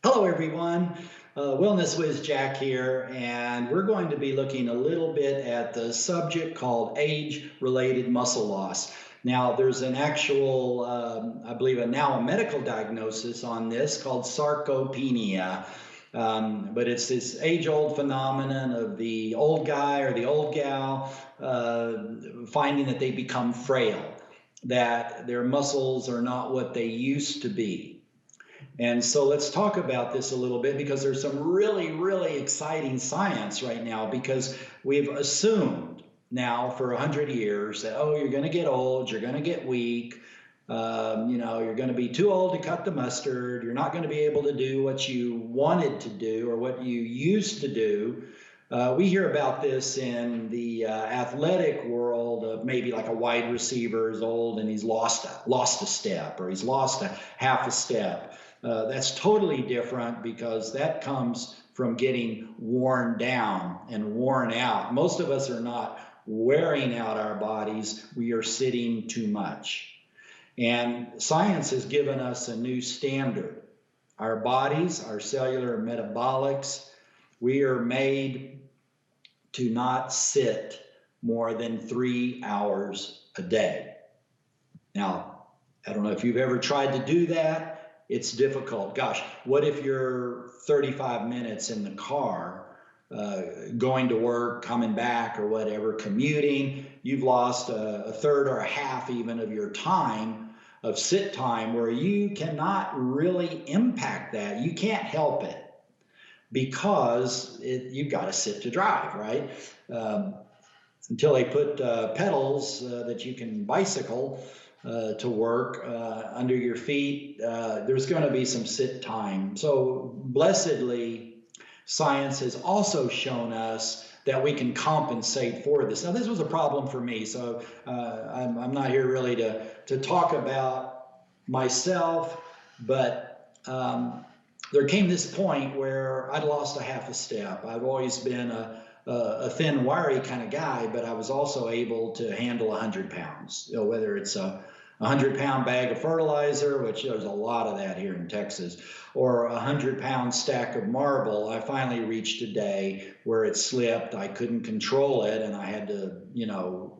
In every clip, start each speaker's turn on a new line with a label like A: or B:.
A: Hello, everyone. Wellness Whiz Jack here, and we're going to be looking a little bit at the subject called age-related muscle loss. Now, there's an actual, I believe, now a medical diagnosis on this called sarcopenia. But it's this age-old phenomenon of the old guy or the old gal finding that they become frail, that their muscles are not what they used to be. And so let's talk about this a little bit because there's some really, really exciting science right now because we've assumed now for 100 years that, oh, you're going to get old, you're going to get weak, you're going to be too old to cut the mustard, you're not going to be able to do what you wanted to do or what you used to do. We hear about this in the athletic world of maybe like a wide receiver is old and he's lost a step or he's lost a half a step. That's totally different because that comes from getting worn down and worn out. Most of us are not wearing out our bodies, we are sitting too much. And science has given us a new standard. Our bodies, our cellular metabolics, we are made to not sit more than 3 hours a day. Now, I don't know if you've ever tried to do that. It's difficult. Gosh, what if you're 35 minutes in the car going to work, coming back, or whatever, commuting? You've lost a third or a half even of your time of sit time where you cannot really impact that. You can't help it because you've got to sit to drive, right? Until they put pedals that you can bicycle to work under your feet, there's going to be some sit time. So blessedly, science has also shown us that we can compensate for this. Now, this was a problem for me, so I'm not here really to talk about myself, but there came this point where I'd lost a half a step. I've always been a thin, wiry kind of guy, but I was also able to handle 100 pounds. Whether it's a 100-pound bag of fertilizer, which there's a lot of that here in Texas, or a 100-pound stack of marble. I finally reached a day where it slipped. I couldn't control it, and I had to,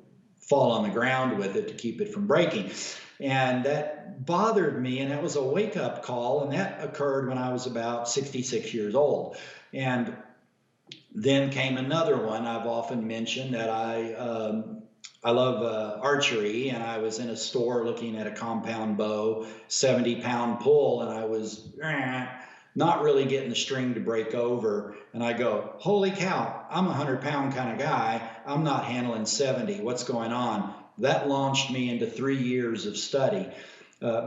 A: fall on the ground with it to keep it from breaking. And that bothered me, and that was a wake-up call, and that occurred when I was about 66 years old. And then came another one I've often mentioned that I love archery, and I was in a store looking at a compound bow, 70-pound pull, and I was not really getting the string to break over. And I go, holy cow, I'm a 100-pound kind of guy. I'm not handling 70. What's going on? That launched me into 3 years of study.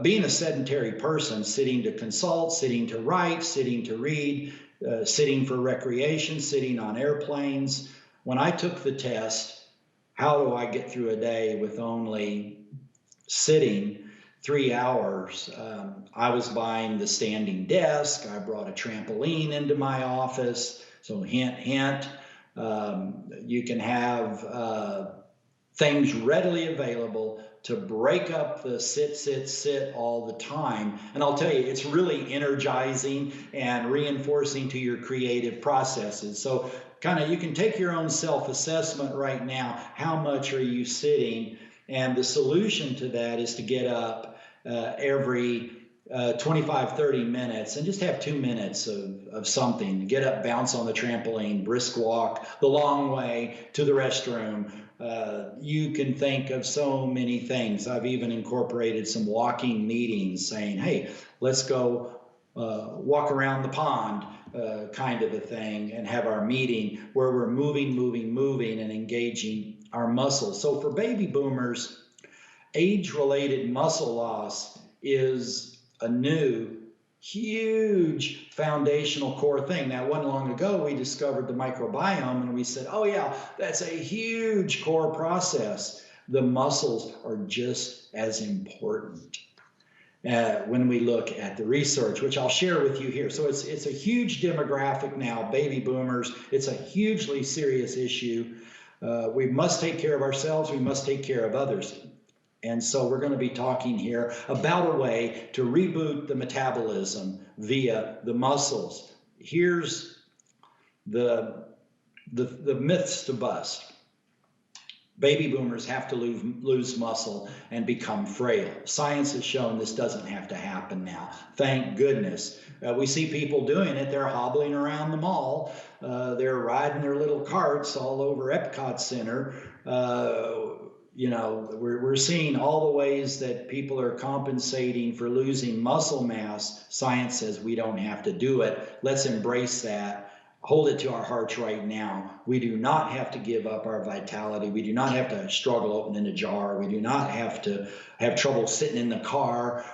A: Being a sedentary person, sitting to consult, sitting to write, sitting to read, sitting for recreation, sitting on airplanes. When I took the test, how do I get through a day with only sitting 3 hours? I was buying the standing desk. I brought a trampoline into my office. So hint, hint, you can have things readily available to break up the sit, sit, sit all the time. And I'll tell you, it's really energizing and reinforcing to your creative processes. So kind of you can take your own self-assessment right now. How much are you sitting? And the solution to that is to get up every 25, 30 minutes and just have 2 minutes of something. Get up, bounce on the trampoline, brisk walk the long way to the restroom. You can think of so many things. I've even incorporated some walking meetings saying, hey, let's go walk around the pond kind of a thing and have our meeting where we're moving and engaging our muscles. So for baby boomers, age-related muscle loss is a new, huge foundational core thing. Now, wasn't long ago, we discovered the microbiome and we said, oh yeah, that's a huge core process. The muscles are just as important when we look at the research, which I'll share with you here. So it's a huge demographic now, baby boomers. It's a hugely serious issue. We must take care of ourselves. We must take care of others. And so we're going to be talking here about a way to reboot the metabolism via the muscles. Here's the myths to bust. Baby boomers have to lose muscle and become frail. Science has shown this doesn't have to happen now. Thank goodness. We see people doing it. They're hobbling around the mall. They're riding their little carts all over Epcot Center. You know, we're seeing all the ways that people are compensating for losing muscle mass. Science says we don't have to do it. Let's embrace that. Hold it to our hearts right now. We do not have to give up our vitality. We do not have to struggle opening a jar. We do not have to have trouble sitting in the car.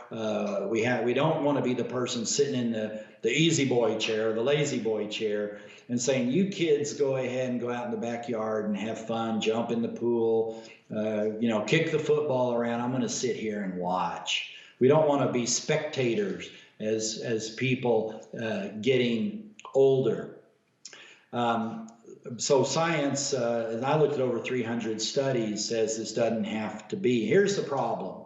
A: We don't want to be the person sitting in the easy boy chair, the lazy boy chair, and saying, you kids go ahead and go out in the backyard and have fun, jump in the pool, you know, kick the football around. I'm going to sit here and watch. We don't want to be spectators as people getting older. So science, and I looked at over 300 studies, says this doesn't have to be. Here's the problem.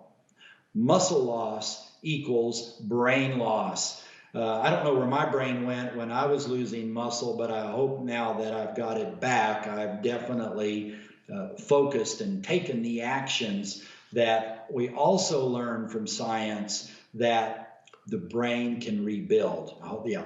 A: Muscle loss equals brain loss. I don't know where my brain went when I was losing muscle, but I hope now that I've got it back, I've definitely focused and taken the actions that we also learn from science that the brain can rebuild. Oh, yeah,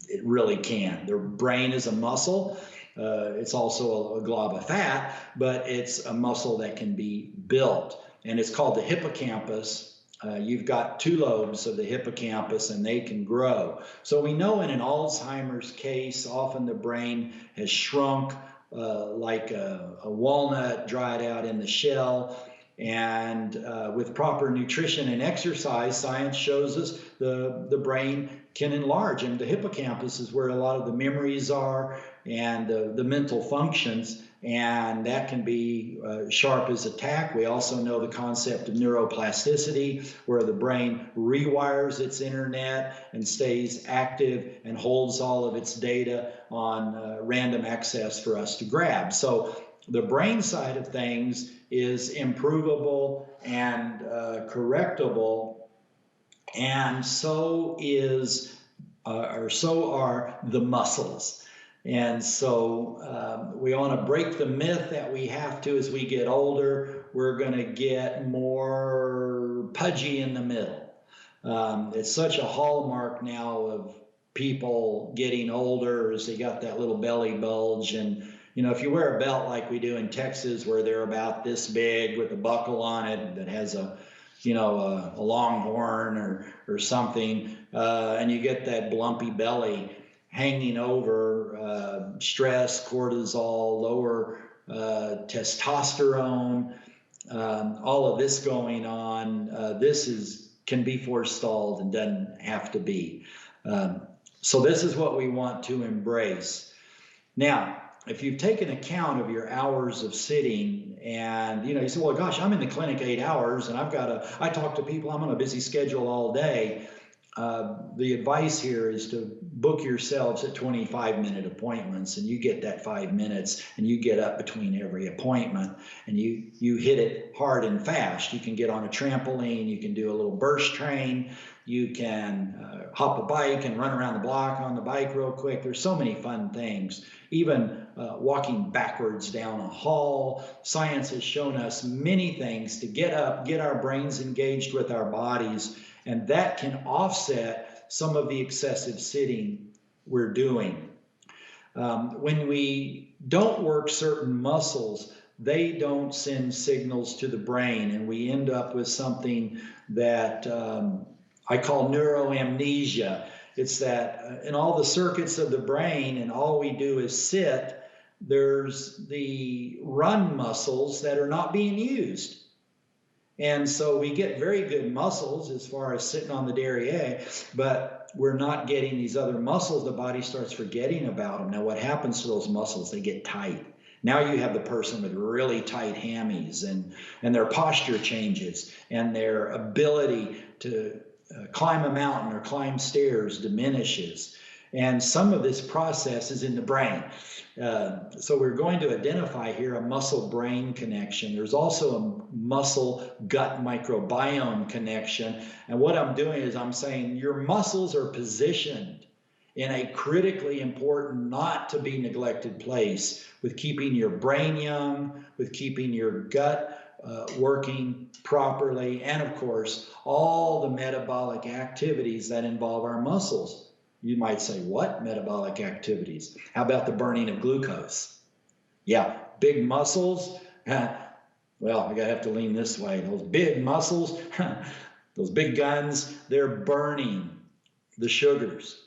A: it really can. The brain is a muscle. It's also a glob of fat, but it's a muscle that can be built. And it's called the hippocampus. You've got 2 lobes of the hippocampus and they can grow. So we know in an Alzheimer's case, often the brain has shrunk like a walnut dried out in the shell. And with proper nutrition and exercise, science shows us the brain can enlarge. And the hippocampus is where a lot of the memories are and the mental functions. And that can be sharp as a tack. We also know the concept of neuroplasticity, where the brain rewires its internet and stays active and holds all of its data on random access for us to grab. So the brain side of things is improvable and correctable, and so are the muscles. And so we want to break the myth that we have to as we get older. We're going to get more pudgy in the middle. It's such a hallmark now of people getting older as they got that little belly bulge. And you know, if you wear a belt like we do in Texas, where they're about this big with a buckle on it that has a long horn or something, and you get that blumpy belly hanging over, stress, cortisol, lower testosterone, all of this going on, this can be forestalled and doesn't have to be. So this is what we want to embrace. Now, if you've taken account of your hours of sitting and, you know, you say, well, gosh, I'm in the clinic 8 hours and I talk to people, I'm on a busy schedule all day. The advice here is to book yourselves at 25-minute appointments, and you get that 5 minutes and you get up between every appointment and you hit it hard and fast. You can get on a trampoline, you can do a little burst train, you can hop a bike and run around the block on the bike real quick. There's so many fun things. Even walking backwards down a hall. Science has shown us many things to get up, get our brains engaged with our bodies, and that can offset some of the excessive sitting we're doing. When we don't work certain muscles, they don't send signals to the brain, and we end up with something that I call neuroamnesia. It's that in all the circuits of the brain, and all we do is sit, there's the run muscles that are not being used. And so we get very good muscles as far as sitting on the derriere, but we're not getting these other muscles. The body starts forgetting about them. Now, what happens to those muscles? They get tight. Now you have the person with really tight hammies, and their posture changes, and their ability to climb a mountain or climb stairs diminishes. And some of this process is in the brain. So we're going to identify here a muscle-brain connection. There's also a muscle-gut microbiome connection. And what I'm doing is I'm saying your muscles are positioned in a critically important, not to be neglected place with keeping your brain young, with keeping your gut working properly, and of course, all the metabolic activities that involve our muscles. You might say, what metabolic activities? How about the burning of glucose? Yeah, big muscles. Well, I gotta have to lean this way. Those big muscles, those big guns, they're burning the sugars.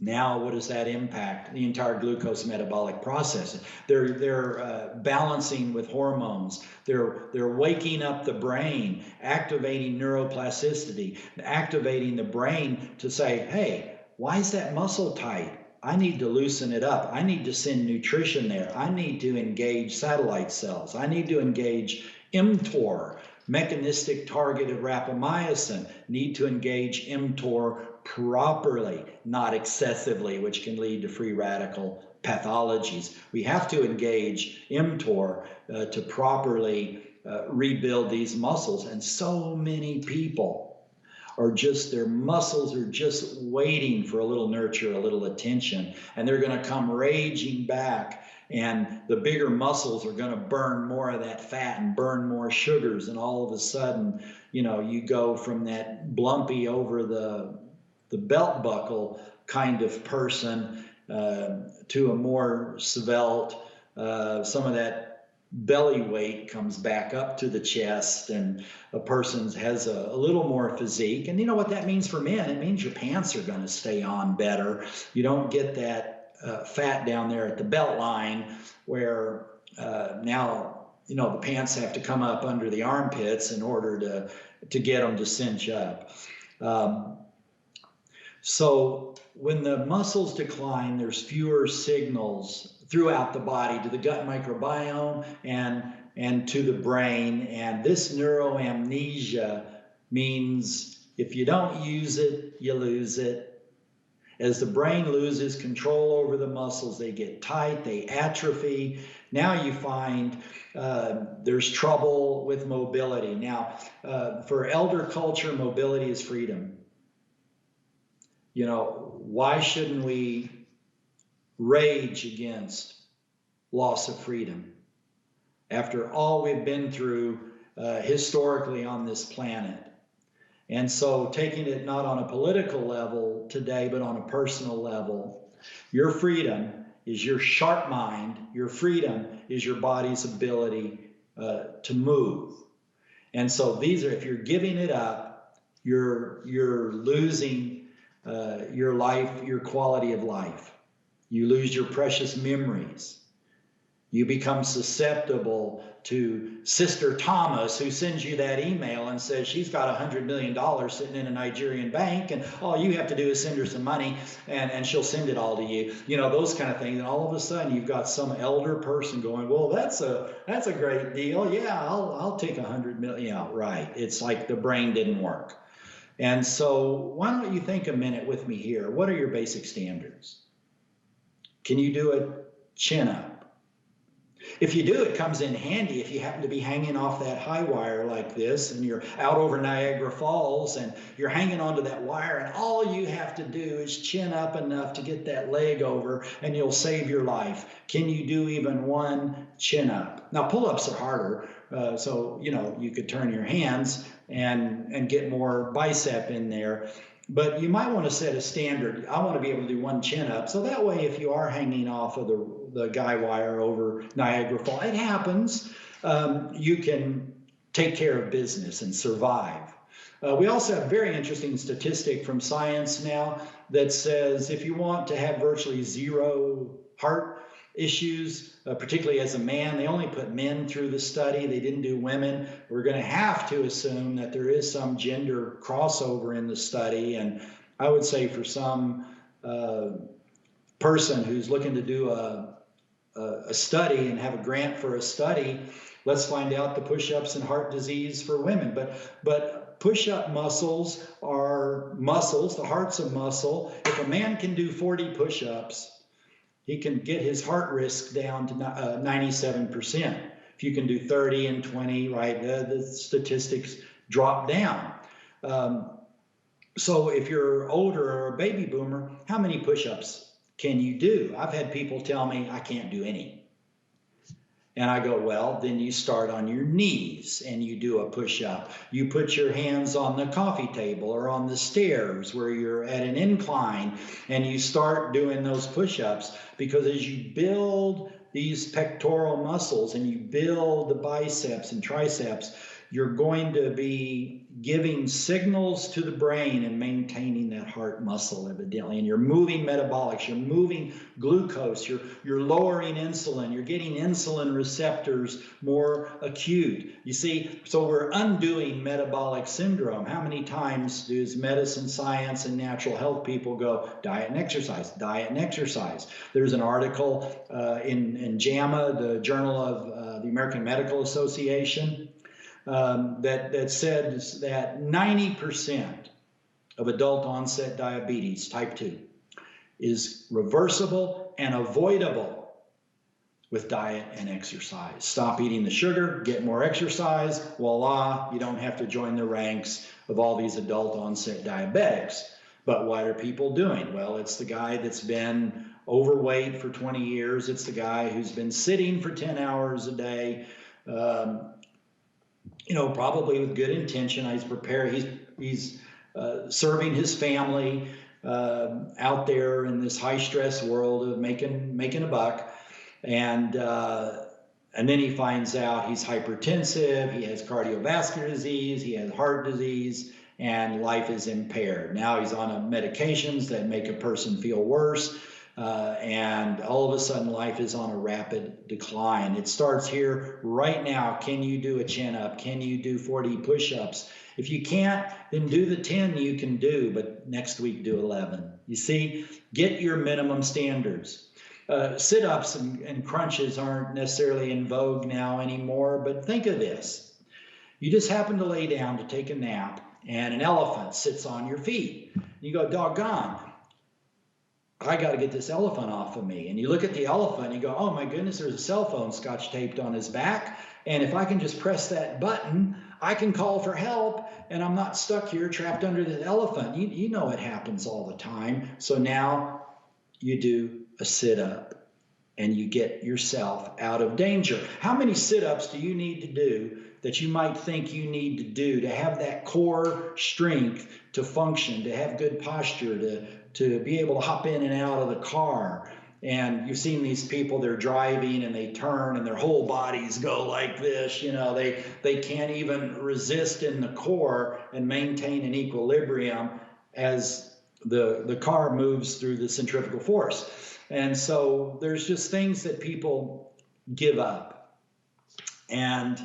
A: Now, what does that impact? The entire glucose metabolic process. They're balancing with hormones. They're waking up the brain, activating neuroplasticity, activating the brain to say, hey, why is that muscle tight? I need to loosen it up. I need to send nutrition there. I need to engage satellite cells. I need to engage mTOR, mechanistic targeted rapamycin, need to engage mTOR properly, not excessively, which can lead to free radical pathologies. We have to engage mTOR to properly rebuild these muscles. And so many people are just, their muscles are just waiting for a little nurture, a little attention, and they're going to come raging back. And the bigger muscles are going to burn more of that fat and burn more sugars. And all of a sudden, you know, you go from that blumpy over the belt buckle kind of person to a more svelte. Some of that belly weight comes back up to the chest, and a person has a little more physique. And you know what that means for men? It means your pants are going to stay on better. You don't get that fat down there at the belt line where now, you know, the pants have to come up under the armpits in order to get them to cinch up. So when the muscles decline, there's fewer signals throughout the body to the gut microbiome and to the brain. And this neuroamnesia means if you don't use it, you lose it. As the brain loses control over the muscles, they get tight, they atrophy. Now you find there's trouble with mobility. Now, for elder culture, mobility is freedom. You know, why shouldn't we rage against loss of freedom after all we've been through historically on this planet? And so taking it not on a political level today, but on a personal level, your freedom is your sharp mind. Your freedom is your body's ability to move. And so these are, if you're giving it up, you're losing your life, your quality of life. You lose your precious memories. You become susceptible to Sister Thomas, who sends you that email and says she's got $100 million sitting in a Nigerian bank, and all you have to do is send her some money and she'll send it all to you. You know, those kind of things. And all of a sudden you've got some elder person going, well, that's a great deal. Yeah, I'll take $100 million. Yeah, right. It's like the brain didn't work. And so why don't you think a minute with me here? What are your basic standards? Can you do a chin up? If you do, it comes in handy if you happen to be hanging off that high wire like this and you're out over Niagara Falls and you're hanging onto that wire, and all you have to do is chin up enough to get that leg over and you'll save your life. Can you do even one chin up? Now, pull-ups are harder, so you know you could turn your hands and get more bicep in there. But you might want to set a standard. I want to be able to do one chin up. So that way, if you are hanging off of the guy wire over Niagara Falls, it happens, you can take care of business and survive. We also have a very interesting statistic from science now that says if you want to have virtually zero heart issues, particularly as a man, they only put men through the study. They didn't do women. We're going to have to assume that there is some gender crossover in the study. And I would say for some person who's looking to do a study and have a grant for a study, let's find out the push-ups and heart disease for women. But push-up muscles are muscles, the heart's a muscle. If a man can do 40 push-ups, he can get his heart risk down to 97%. If you can do 30 and 20, right, the statistics drop down. So if you're older or a baby boomer, how many push-ups can you do? I've had people tell me I can't do any. And I go, well, then you start on your knees and you do a push-up. You put your hands on the coffee table or on the stairs where you're at an incline, and you start doing those push-ups, because as you build these pectoral muscles and you build the biceps and triceps, you're going to be giving signals to the brain and maintaining that heart muscle evidently. And you're moving metabolics, you're moving glucose, you're lowering insulin, you're getting insulin receptors more acute. You see, so we're undoing metabolic syndrome. How many times does medicine, science, and natural health people go, diet and exercise, diet and exercise? There's an article in JAMA, the Journal of the American Medical Association, that says that 90% of adult onset diabetes, type 2, is reversible and avoidable with diet and exercise. Stop eating the sugar, get more exercise, voila, you don't have to join the ranks of all these adult onset diabetics. But what are people doing? Well, it's the guy that's been overweight for 20 years. It's the guy who's been sitting for 10 hours a day, probably with good intention. He's prepared. He's serving his family out there in this high stress world of making a buck, and then he finds out he's hypertensive. He has cardiovascular disease. He has heart disease, and life is impaired. Now he's on medications that make a person feel worse. And all of a sudden life is on a rapid decline. It starts here right now. Can you do a chin up? Can you do 40 push-ups? If you can't, then do the 10 you can do, but next week do 11. You see, get your minimum standards. Sit-ups and crunches aren't necessarily in vogue now anymore, but think of this. You just happen to lay down to take a nap, and an elephant sits on your feet. You go, doggone, I got to get this elephant off of me. And you look at the elephant and you go, oh my goodness, there's a cell phone scotch taped on his back. And if I can just press that button, I can call for help, and I'm not stuck here trapped under the elephant. You know it happens all the time. So now you do a sit-up and you get yourself out of danger. How many sit-ups do you need to do that you might think you need to do to have that core strength to function, to have good posture, to be able to hop in and out of the car? And you've seen these people, they're driving and they turn and their whole bodies go like this. They can't even resist in the core and maintain an equilibrium as the car moves through the centrifugal force. And so there's just things that people give up. And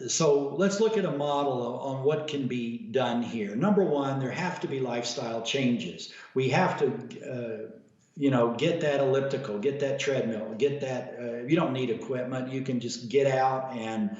A: so let's look at a model on what can be done here. Number one, there have to be lifestyle changes. We have to, get that elliptical, get that treadmill, get that, you don't need equipment. You can just get out and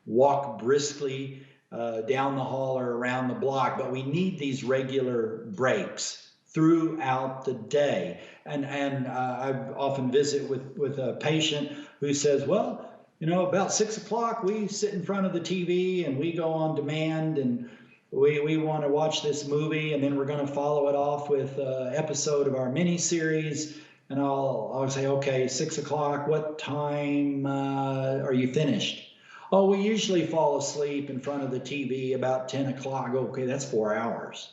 A: walk briskly down the hall or around the block. But we need these regular breaks throughout the day. And I often visit with a patient who says, well, about 6 o'clock, we sit in front of the TV and we go on demand, and we want to watch this movie, and then we're going to follow it off with an episode of our mini series. And I'll say, okay, 6 o'clock, what time are you finished? Oh, we usually fall asleep in front of the TV about 10 o'clock. Okay, that's 4 hours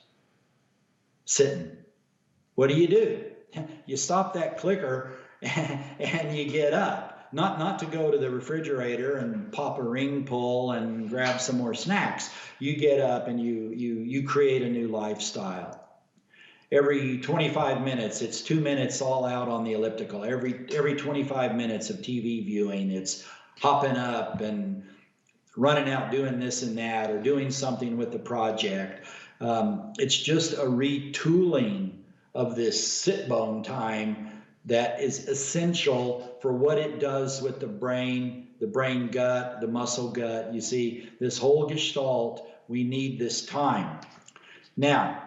A: sitting. What do? You stop that clicker and you get up. Not to go to the refrigerator and pop a ring pull and grab some more snacks. You get up and you create a new lifestyle. Every 25 minutes, it's 2 minutes all out on the elliptical. Every 25 minutes of TV viewing, it's hopping up and running out doing this and that, or doing something with the project. It's just a retooling of this sit bone time that is essential for what it does with the brain gut, the muscle gut. You see, this whole gestalt we need this time. Now,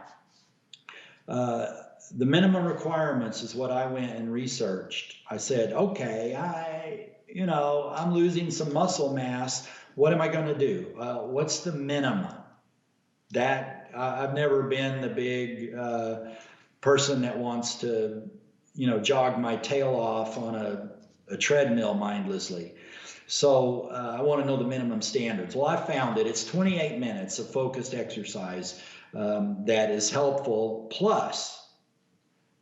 A: the minimum requirements is what I went and researched. I said, okay, I'm losing some muscle mass. What am I going to do? What's the minimum? That I've never been the big person that wants to, jog my tail off on a treadmill mindlessly. So I want to know the minimum standards. Well, I found it. It's 28 minutes of focused exercise that is helpful, plus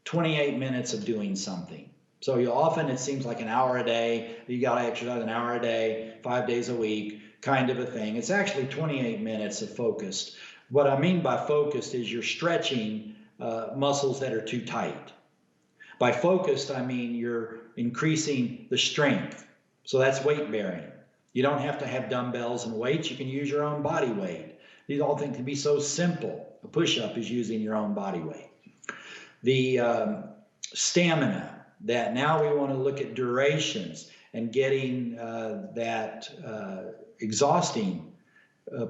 A: 28 minutes of doing something. So often it seems like an hour a day. You got to exercise an hour a day, 5 days a week, kind of a thing. It's actually 28 minutes of focused. What I mean by focused is you're stretching muscles that are too tight. By focused, I mean you're increasing the strength. So that's weight bearing. You don't have to have dumbbells and weights. You can use your own body weight. These all things can be so simple. A push-up is using your own body weight. The stamina, that now we want to look at durations and getting that exhausting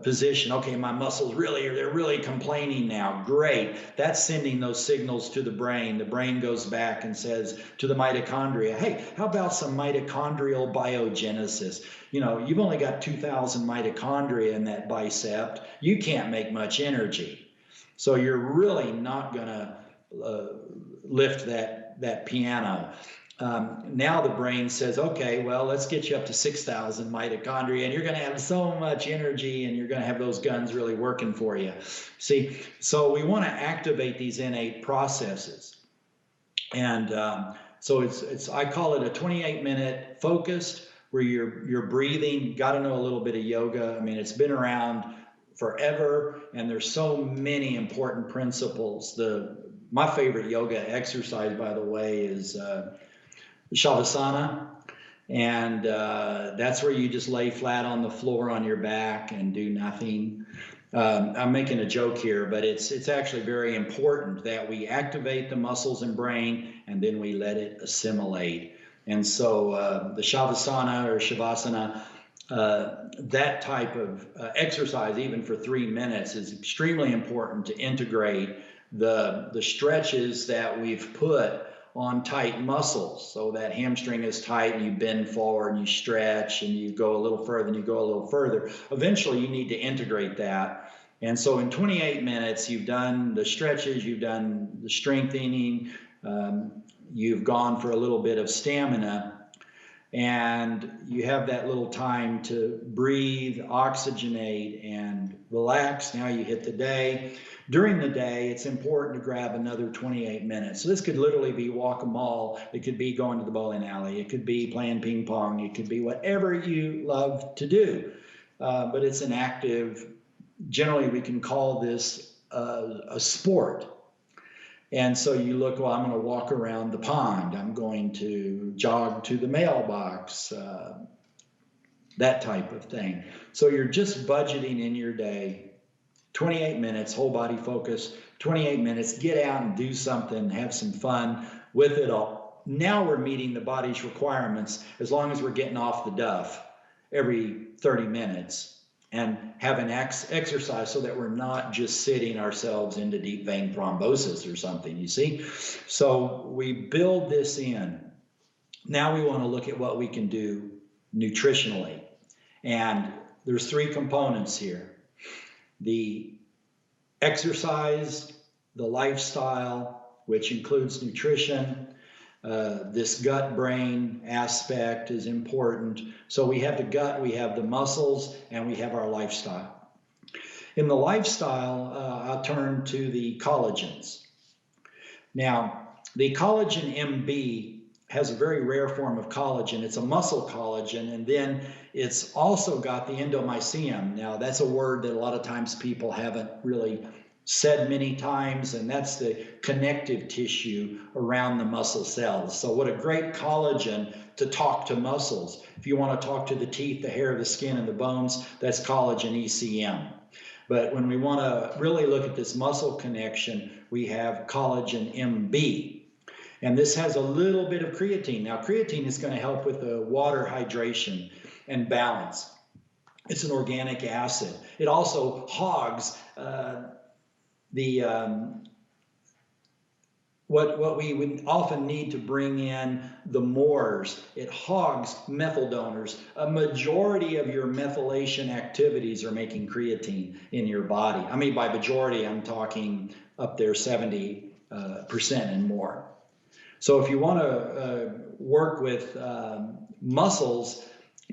A: position. Okay, my muscles they're really complaining now. Great. That's sending those signals to the brain. The brain goes back and says to the mitochondria, hey, how about some mitochondrial biogenesis? You've only got 2,000 mitochondria in that bicep. You can't make much energy. So you're really not going to lift that piano. Now the brain says, okay, well, let's get you up to 6,000 mitochondria, and you're going to have so much energy, and you're going to have those guns really working for you. See, so we want to activate these innate processes. And so I call it a 28-minute focused, where you're breathing. Got to know a little bit of yoga. I mean, it's been around forever, and there's so many important principles. My favorite yoga exercise, by the way, is Sha Asana, and that's where you just lay flat on the floor on your back and do nothing. I'm making a joke here, but it's actually very important that we activate the muscles and brain, and then we let it assimilate. And so the Shavasana or Shavasana, that type of exercise, even for 3 minutes, is extremely important to integrate the stretches that we've put on tight muscles. So that hamstring is tight, and you bend forward and you stretch and you go a little further and you go a little further. Eventually you need to integrate that. And so in 28 minutes, you've done the stretches, you've done the strengthening, you've gone for a little bit of stamina, and you have that little time to breathe, oxygenate, and relax. Now you hit the day. During the day, it's important to grab another 28 minutes. So this could literally be walk a mall. It could be going to the bowling alley. It could be playing ping pong. It could be whatever you love to do. But it's an active, generally we can call this a sport. And so you look, well, I'm going to walk around the pond. I'm going to jog to the mailbox, that type of thing. So you're just budgeting in your day 28 minutes, whole body focus, 28 minutes, get out and do something, have some fun with it all. Now we're meeting the body's requirements as long as we're getting off the duff every 30 minutes and having exercise so that we're not just sitting ourselves into deep vein thrombosis or something, you see? So we build this in. Now we want to look at what we can do nutritionally. And there's 3 components here. The exercise, the lifestyle, which includes nutrition, this gut-brain aspect is important. So we have the gut, we have the muscles, and we have our lifestyle. In the lifestyle, I'll turn to the collagens. Now, the collagen MB has a very rare form of collagen. It's a muscle collagen, and then it's also got the endomysium. Now, that's a word that a lot of times people haven't really said many times, and that's the connective tissue around the muscle cells. So what a great collagen to talk to muscles. If you want to talk to the teeth, the hair, the skin, and the bones, that's collagen ECM. But when we want to really look at this muscle connection, we have collagen MB. And this has a little bit of creatine. Now, creatine is going to help with the water hydration and balance. It's an organic acid. It also hogs the what we would often need to bring in the mores. It hogs methyl donors. A majority of your methylation activities are making creatine in your body. I mean, by majority, I'm talking up there 70% and more. So if you want to work with muscles,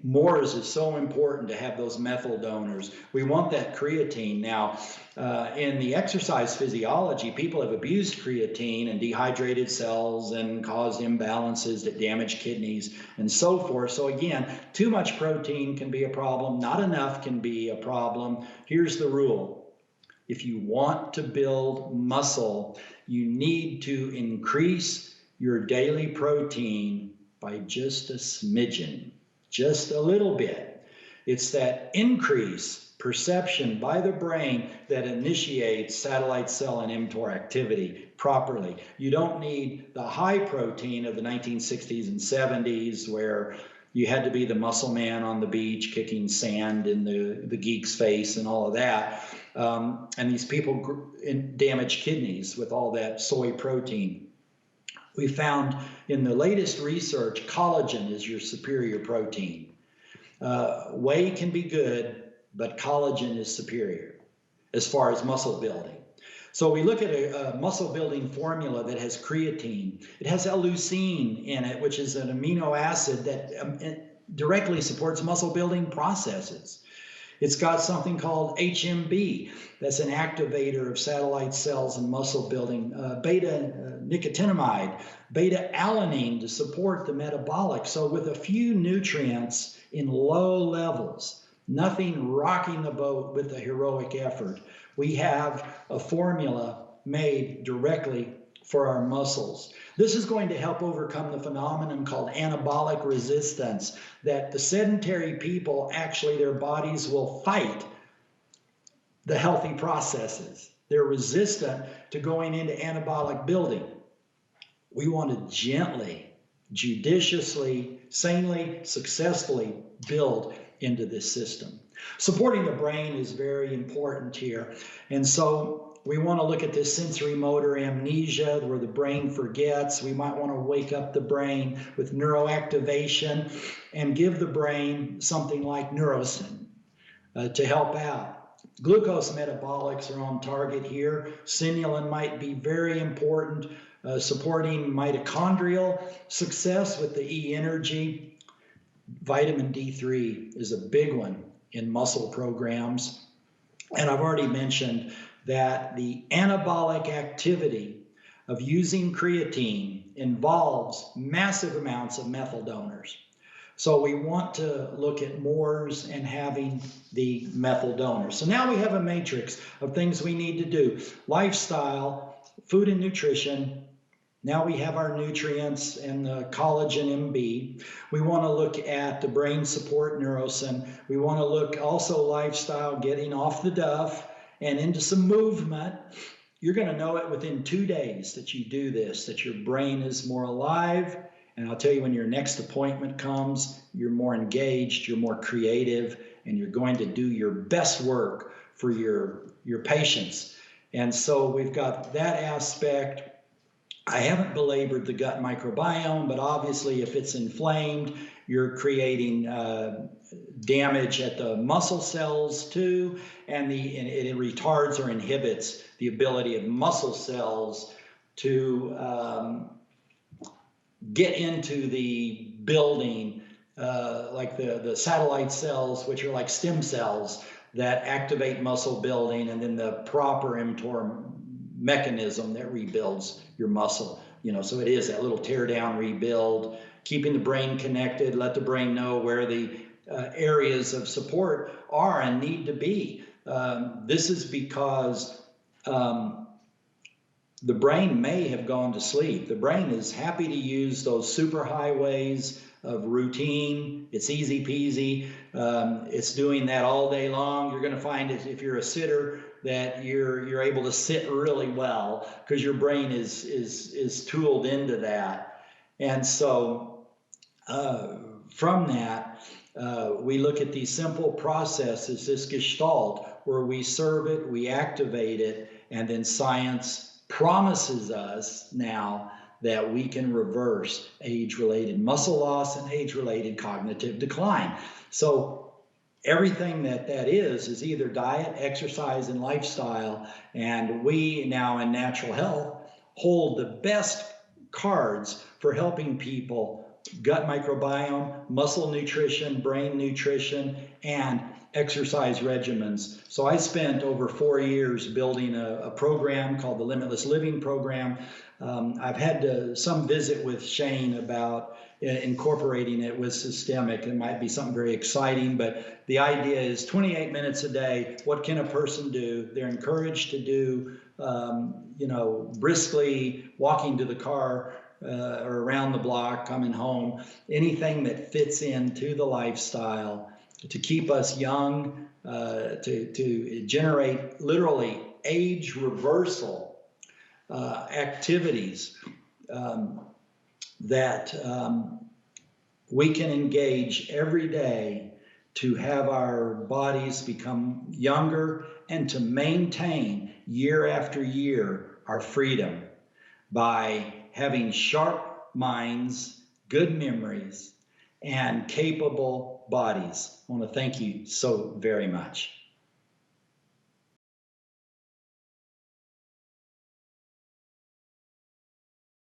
A: mores is so important to have those methyl donors. We want that creatine. Now, in the exercise physiology, people have abused creatine and dehydrated cells and caused imbalances that damage kidneys and so forth. So again, too much protein can be a problem. Not enough can be a problem. Here's the rule. If you want to build muscle, you need to increase your daily protein by just a smidgen. Just a little bit. It's that increase perception by the brain that initiates satellite cell and mTOR activity properly. You don't need the high protein of the 1960s and 70s where you had to be the muscle man on the beach kicking sand in the geek's face and all of that. And these people damage kidneys with all that soy protein. We found in the latest research, collagen is your superior protein. Whey can be good, but collagen is superior as far as muscle building. So we look at a muscle building formula that has creatine. It has L-leucine in it, which is an amino acid that directly supports muscle building processes. It's got something called HMB, that's an activator of satellite cells and muscle building, beta-nicotinamide, beta-alanine to support the metabolic. So with a few nutrients in low levels, nothing rocking the boat with a heroic effort, we have a formula made directly for our muscles. This is going to help overcome the phenomenon called anabolic resistance, that the sedentary people, actually their bodies will fight the healthy processes. They're resistant to going into anabolic building. We want to gently, judiciously, sanely, successfully build into this system. Supporting the brain is very important here. And so we want to look at this sensory motor amnesia where the brain forgets. We might want to wake up the brain with neuroactivation and give the brain something like Neurosin to help out. Glucose metabolics are on target here. Sinulin might be very important, supporting mitochondrial success with the E-energy. Vitamin D3 is a big one in muscle programs. And I've already mentioned that the anabolic activity of using creatine involves massive amounts of methyl donors. So we want to look at mores and having the methyl donors. So now we have a matrix of things we need to do. Lifestyle, food and nutrition. Now we have our nutrients and the collagen MB. We want to look at the brain support Neurosin. We want to look also lifestyle, getting off the duff and into some movement. You're going to know it within 2 days that you do this, that your brain is more alive. And I'll tell you, when your next appointment comes, you're more engaged, you're more creative, and you're going to do your best work for your patients. And so we've got that aspect. I haven't belabored the gut microbiome, but obviously if it's inflamed, you're creating damage at the muscle cells too, and it retards or inhibits the ability of muscle cells to get into the building, like the satellite cells, which are like stem cells that activate muscle building, and then the proper mTOR mechanism that rebuilds your muscle. So it is that little tear down, rebuild, keeping the brain connected, let the brain know where the areas of support are and need to be. This is because the brain may have gone to sleep. The brain is happy to use those super highways of routine. It's easy peasy. It's doing that all day long. You're going to find it if you're a sitter that you're able to sit really well because your brain is tooled into that. And so from that, We look at these simple processes, this gestalt, where we serve it, we activate it, and then science promises us now that we can reverse age-related muscle loss and age-related cognitive decline. So everything that is either diet, exercise, and lifestyle. And we now in natural health hold the best cards for helping people gut microbiome, muscle nutrition, brain nutrition, and exercise regimens. So I spent over 4 years building a program called the Limitless Living Program. I've had some visit with Shane about incorporating it with systemic. It might be something very exciting, but the idea is 28 minutes a day. What can a person do? They're encouraged to do, briskly walking to the car or around the block, coming home, anything that fits into the lifestyle to keep us young, to generate literally age reversal activities that we can engage every day to have our bodies become younger and to maintain year after year our freedom by having sharp minds, good memories, and capable bodies. I want to thank you so very much.